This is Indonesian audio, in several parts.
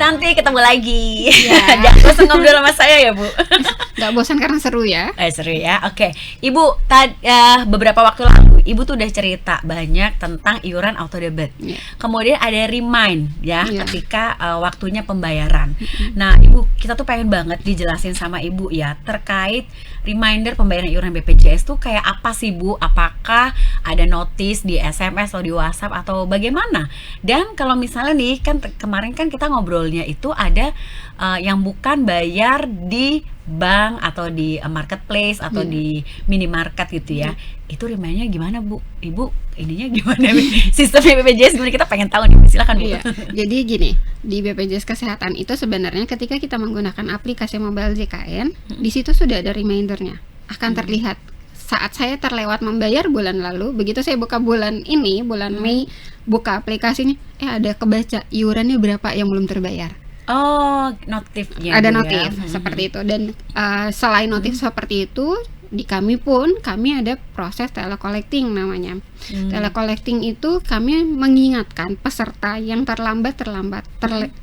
Tanti, ketemu lagi. Ya. Jangan bosan ngobrol sama saya ya, Bu. Gak bosan karena seru ya. Seru ya. Oke. Ibu, beberapa waktu lalu Ibu tuh udah cerita banyak tentang iuran auto debit. Ya. Kemudian ada remind ya, Ya. ketika waktunya pembayaran. Nah, Ibu, kita tuh pengen banget dijelasin sama Ibu ya terkait reminder pembayaran iuran BPJS tuh kayak apa sih, Bu? Apakah ada notice di SMS atau di WhatsApp atau bagaimana? Dan kalau misalnya nih kan kemarin kan kita ngobrolnya itu ada yang bukan bayar di bank atau di marketplace atau di minimarket gitu ya. Itu remindernya gimana, Bu? Ibu ininya gimana? Sistemnya BPJS gimana? Kita pengen tahu nih. Silakan, Bu. Iya. Jadi gini, di BPJS Kesehatan itu sebenarnya ketika kita menggunakan aplikasi mobile JKN, di situ sudah ada remindernya. Akan terlihat saat saya terlewat membayar bulan lalu, begitu saya buka bulan ini, bulan Mei, buka aplikasinya, ada kebaca iurannya berapa yang belum terbayar. Oh, notifnya. Ada Bu, notif ya? seperti itu. Dan selain notif seperti itu, di kami ada proses telecollecting namanya. Telecollecting itu kami mengingatkan peserta yang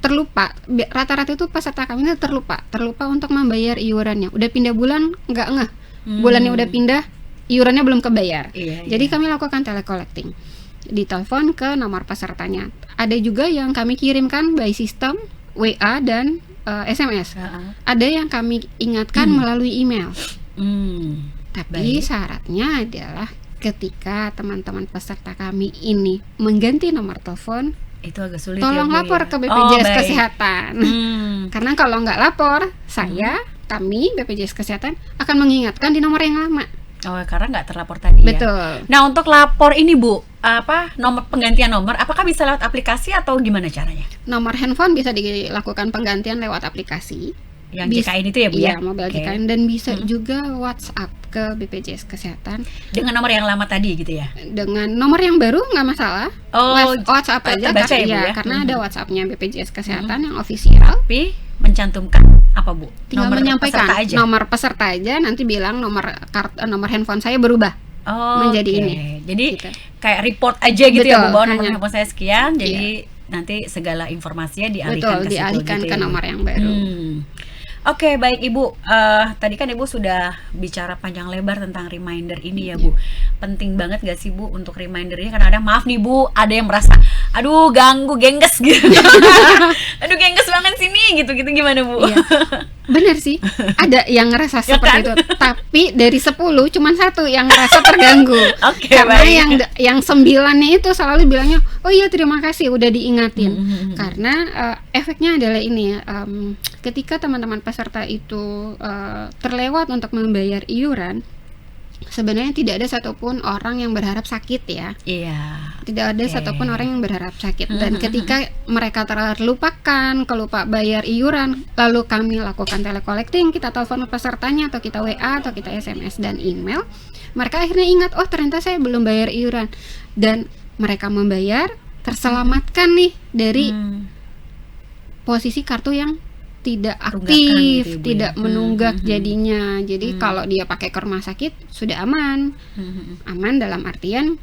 terlupa. Rata-rata itu peserta kami itu terlupa untuk membayar iurannya. Udah pindah bulan nggak ngeh. Bulannya udah pindah, iurannya belum kebayar. Jadi kami lakukan telecollecting. Ditelepon ke nomor pesertanya. Ada juga yang kami kirimkan by system WA dan SMS. Ada yang kami ingatkan melalui email. Tapi syaratnya adalah ketika teman-teman peserta kami ini mengganti nomor telepon, itu agak sulit. tolong ya, Bu, lapor ya? ke BPJS baik. Kesehatan. Karena kalau nggak lapor, kami BPJS Kesehatan akan mengingatkan di nomor yang lama. Karena nggak terlapor tadi. Betul. Ya. Nah, untuk lapor ini, Bu, nomor penggantian nomor, apakah bisa lewat aplikasi atau gimana caranya? Nomor handphone bisa dilakukan penggantian lewat aplikasi. Yang JKN itu ya, Bu? Iya, ya? mobile JKN, dan bisa juga WhatsApp ke BPJS Kesehatan dengan nomor yang lama tadi gitu ya? Dengan nomor yang baru nggak masalah. WhatsApp aja terbaca ya, Bu, ya? karena ada WhatsApp-nya BPJS Kesehatan yang official. Tapi mencantumkan apa, Bu? Tinggal nomor menyampaikan peserta aja. nomor peserta aja, nanti bilang nomor handphone saya berubah menjadi ini. Jadi gitu. kayak report aja gitu. Betul, ya, Bu, bahwa nomor hanya. handphone saya sekian, jadi nanti segala informasinya dialihkan ke situ dialihkan gitu ke ya, Bu? nomor yang baru. Oke, baik Ibu. Tadi kan Ibu sudah bicara panjang lebar tentang reminder ini ya, Bu. Penting banget gak sih, Bu, untuk remindernya? Karena maaf nih, Bu, ada yang merasa, aduh ganggu, gengges gitu. Aduh gengges banget sini, gitu-gitu gimana, Bu? Iya. Bener sih, ada yang ngerasa Ya seperti kan? itu. Tapi dari 10 cuman 1 yang ngerasa terganggu. Oke, Karena baik. yang 9-nya itu selalu bilangnya, oh iya terima kasih udah diingatin. Karena efeknya adalah ini ya, ketika teman-teman peserta itu terlewat untuk membayar iuran, sebenarnya tidak ada satupun orang yang berharap sakit ya. Iya. Tidak ada satupun orang yang berharap sakit. Dan ketika mereka terlupakan, kelupa bayar iuran, lalu kami lakukan telecollecting, kita telepon pesertanya atau kita WA atau kita SMS dan email, mereka akhirnya ingat, oh ternyata saya belum bayar iuran, dan mereka membayar, terselamatkan nih dari posisi kartu yang tidak aktif, gitu ya, Bu, tidak ya? menunggak jadinya. Jadi kalau dia pakai ke rumah sakit sudah aman. Aman dalam artian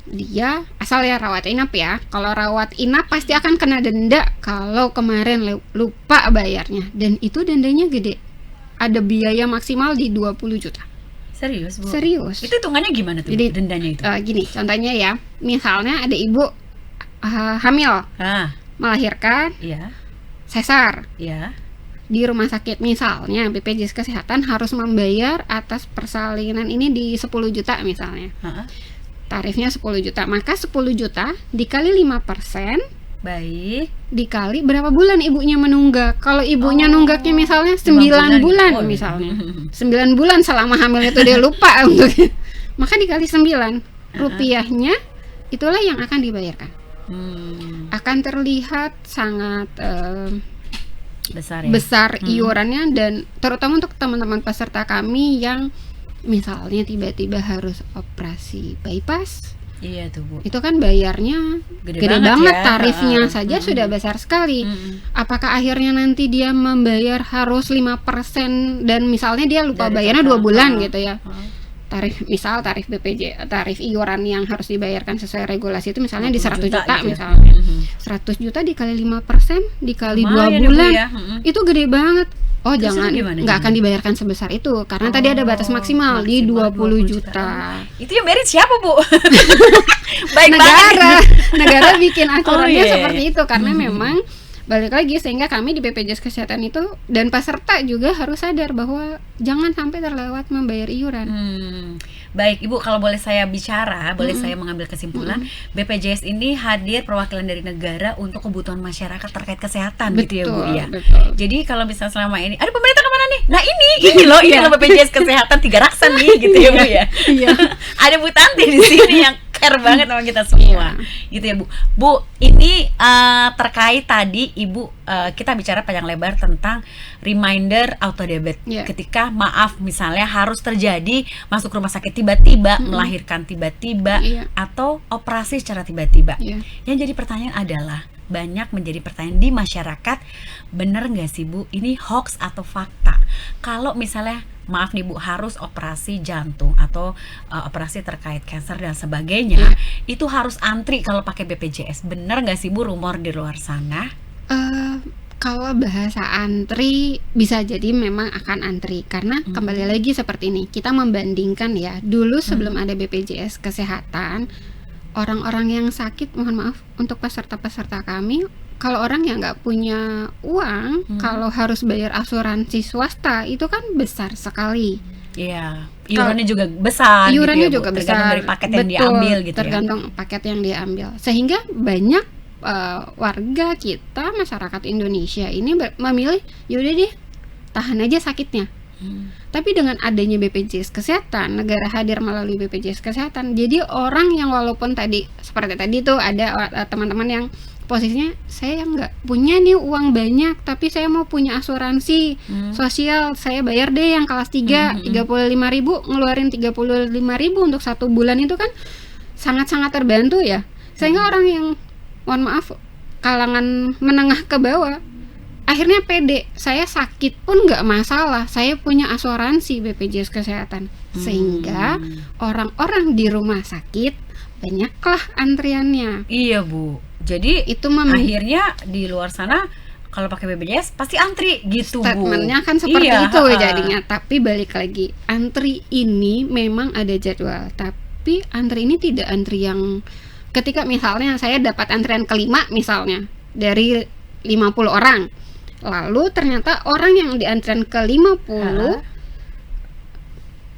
dia asal ya rawat inap ya. Kalau rawat inap pasti akan kena denda kalau kemarin lupa bayarnya, dan itu dendanya gede. Ada biaya maksimal di 20 juta. Serius, Bu? Serius. Itu hitungannya gimana tuh, Jadi, dendanya itu? Gini, contohnya ya, misalnya ada ibu hamil, melahirkan, Iya. sesar Iya. di rumah sakit, misalnya BPJS Kesehatan harus membayar atas persalinan ini di 10 juta misalnya. Tarifnya 10 juta, maka 10 juta dikali 5%, Baik. dikali berapa bulan ibunya menunggak. Kalau ibunya nunggaknya misalnya 9 bulan Oh, misalnya. 9 bulan selama hamil itu dia lupa untuk maka dikali 9 rupiahnya, itulah yang akan dibayarkan. Akan terlihat sangat besar iurannya, dan terutama untuk teman-teman peserta kami yang misalnya tiba-tiba harus operasi bypass. Iya tuh, Bu. Itu kan bayarnya gede banget ya. Tarifnya saja sudah besar sekali. Apakah akhirnya nanti dia membayar harus 5% dan misalnya dia lupa dari bayarnya 2 bulan gitu ya. tarif tarif iuran yang harus dibayarkan sesuai regulasi itu misalnya di 100 juta gitu misalnya. 100 juta dikali 5% dikali 2 bulan. Ya, itu gede banget. Oh, terus jangan, nggak akan dibayarkan sebesar itu karena tadi ada batas maksimal di 20 juta. Itu yang merit siapa, Bu? Baik negara bikin aturannya seperti itu karena memang balik lagi sehingga kami di BPJS Kesehatan itu dan peserta juga harus sadar bahwa jangan sampai terlewat membayar iuran. Baik, Ibu, kalau boleh saya bicara, boleh saya mengambil kesimpulan, BPJS ini hadir perwakilan dari negara untuk kebutuhan masyarakat terkait kesehatan, betul, gitu ya, Bu ya. Betul. Jadi kalau misalnya selama ini, ada pemerintah kemana nih? Nah ini loh, ini loh BPJS Kesehatan 3 raksa nih, gitu ya, Bu ya. Iya. Ada Bu Tanti di sini yang care banget sama kita semua, gitu ya, Bu. Bu, ini terkait tadi Ibu kita bicara panjang lebar tentang reminder auto debit. Ketika maaf misalnya harus terjadi masuk rumah sakit tiba-tiba, melahirkan tiba-tiba, atau operasi secara tiba-tiba. Yang jadi pertanyaan adalah, banyak menjadi pertanyaan di masyarakat, bener nggak sih, Bu, ini hoax atau fakta? Kalau misalnya maaf nih, Bu, harus operasi jantung atau operasi terkait kanker dan sebagainya, itu harus antri kalau pakai BPJS. Bener nggak sih, Bu, rumor di luar sana? Kalau bahasa antri bisa jadi memang akan antri karena kembali lagi seperti ini, kita membandingkan ya, dulu sebelum ada BPJS Kesehatan, orang-orang yang sakit, mohon maaf untuk peserta-peserta kami, kalau orang yang nggak punya uang, kalau harus bayar asuransi swasta itu kan besar sekali. Iya, iurannya juga besar. Iurannya gitu ya, juga Bu? besar. Tergantung dari paket yang diambil gitu tergantung paket yang diambil. Sehingga banyak warga kita, masyarakat Indonesia ini memilih, yaudah deh, tahan aja sakitnya. Tapi dengan adanya BPJS Kesehatan, negara hadir melalui BPJS Kesehatan, jadi orang yang walaupun tadi seperti tadi tuh ada teman-teman yang posisinya saya nggak punya nih uang banyak, tapi saya mau punya asuransi sosial, saya bayar deh yang kelas 3 35.000, ngeluarin 35.000 untuk 1 bulan, itu kan sangat-sangat terbantu ya. Sehingga orang yang mohon maaf kalangan menengah ke bawah akhirnya pede, saya sakit pun nggak masalah, saya punya asuransi BPJS Kesehatan. Sehingga orang-orang di rumah sakit banyaklah antriannya. Iya, Bu. Jadi itu akhirnya di luar sana kalau pakai BPJS pasti antri gitu, Bu. Statementnya kan seperti itu jadinya. Tapi balik lagi, antri ini memang ada jadwal, tapi antri ini tidak antri yang ketika misalnya saya dapat antrian kelima misalnya dari 50 orang, lalu ternyata orang yang di antrian ke-50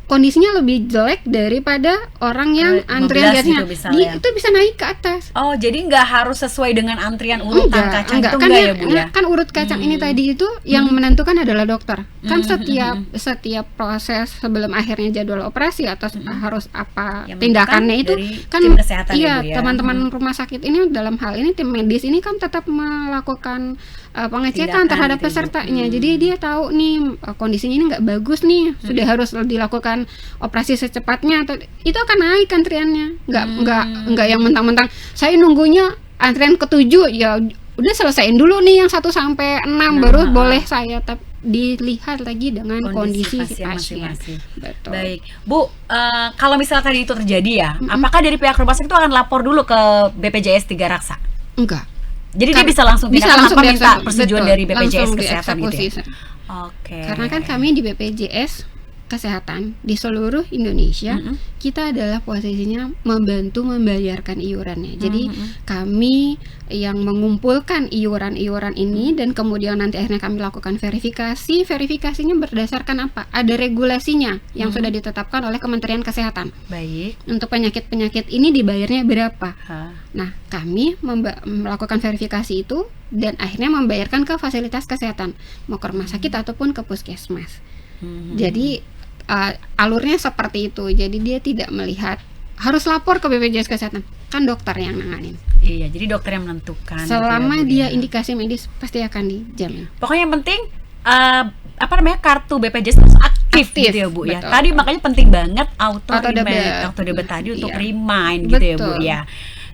kondisinya lebih jelek daripada orang yang antrian biasanya, itu bisa naik ke atas. Oh, jadi nggak harus sesuai dengan antrian urutan kacang itu kan ya, Bu ya? Kan urut kacang ini tadi itu yang menentukan adalah dokter. Kan setiap proses sebelum akhirnya jadwal operasi atau harus apa yang tindakannya itu kan iya, teman-teman rumah sakit ini dalam hal ini tim medis ini kan tetap melakukan pengecekan terhadap pesertanya. Jadi dia tahu nih kondisinya ini nggak bagus nih, sudah harus dilakukan operasi secepatnya, atau itu akan naik antriannya. Nggak yang mentang-mentang saya nunggunya antrian ke-7, ya udah selesaiin dulu nih yang 1 sampai 6 baru boleh saya dilihat lagi dengan kondisi si pasien. Betul. Baik, Bu, kalau misalnya tadi itu terjadi ya, apakah dari pihak rumah sakit itu akan lapor dulu ke BPJS 3 Raksa? Enggak. Jadi dia bisa langsung minta persetujuan dari BPJS Kesehatan gitu ya? Oke. Karena kan kami di BPJS Kesehatan di seluruh Indonesia, kita adalah posisinya membantu membayarkan iurannya. Jadi kami yang mengumpulkan iuran-iuran ini dan kemudian nanti akhirnya kami lakukan verifikasi. Verifikasinya berdasarkan apa? Ada regulasinya yang sudah ditetapkan oleh Kementerian Kesehatan. Baik. Untuk penyakit-penyakit ini dibayarnya berapa? Nah, kami melakukan verifikasi itu dan akhirnya membayarkan ke fasilitas kesehatan, mau ke rumah sakit ataupun ke puskesmas. Jadi alurnya seperti itu. Jadi dia tidak melihat harus lapor ke BPJS Kesehatan, kan dokter yang nanganin. Iya, jadi dokter yang menentukan. Selama dia indikasi medis pasti akan dijamin. Pokoknya yang penting kartu BPJS harus aktif gitu ya, Bu. Ya. Tadi makanya penting banget auto debit tadi untuk remind gitu ya, Bu ya.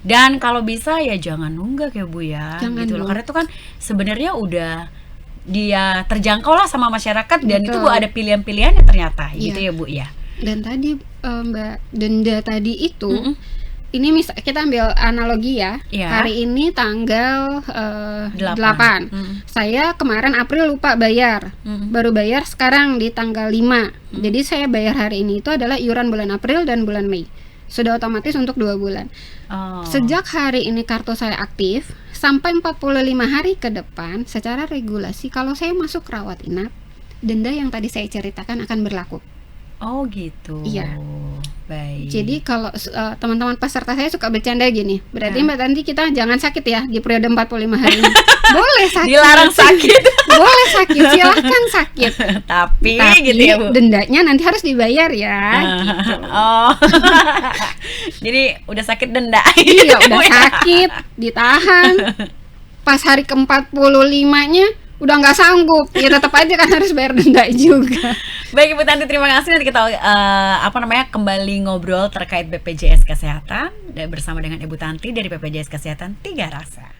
Dan kalau bisa ya jangan nunggak ya, Bu ya. Gitu loh. Karena itu kan sebenarnya udah dia terjangkau lah sama masyarakat dan itu Bu ada pilihan-pilihannya ternyata gitu ya, Bu ya. Dan tadi Mbak, denda tadi itu ini kita ambil analogi ya. Hari ini tanggal 8. Saya kemarin April lupa bayar. Baru bayar sekarang di tanggal 5. Jadi saya bayar hari ini itu adalah iuran bulan April dan bulan Mei. Sudah otomatis untuk 2 bulan. Sejak hari ini kartu saya aktif sampai 45 hari ke depan, secara regulasi kalau saya masuk rawat inap, denda yang tadi saya ceritakan akan berlaku. Oh gitu. Iya. Baik. Jadi kalau teman-teman peserta saya suka bercanda gini, berarti Mbak Tanti kita jangan sakit ya di periode 45 hari ini. Boleh sakit. Dilarang sakit. Boleh sakit, silahkan sakit. Tapi gitu ya Bu. Dendanya nanti harus dibayar ya. Gitu. Oh. Jadi udah sakit denda. Iya, udah sakit, ditahan. Pas hari ke-45-nya udah nggak sanggup, ya tetap aja kan harus bayar denda juga. Baik Ibu Tanti, terima kasih. Nanti kita kembali ngobrol terkait BPJS Kesehatan dan bersama dengan Ibu Tanti dari BPJS Kesehatan 3 Rasa.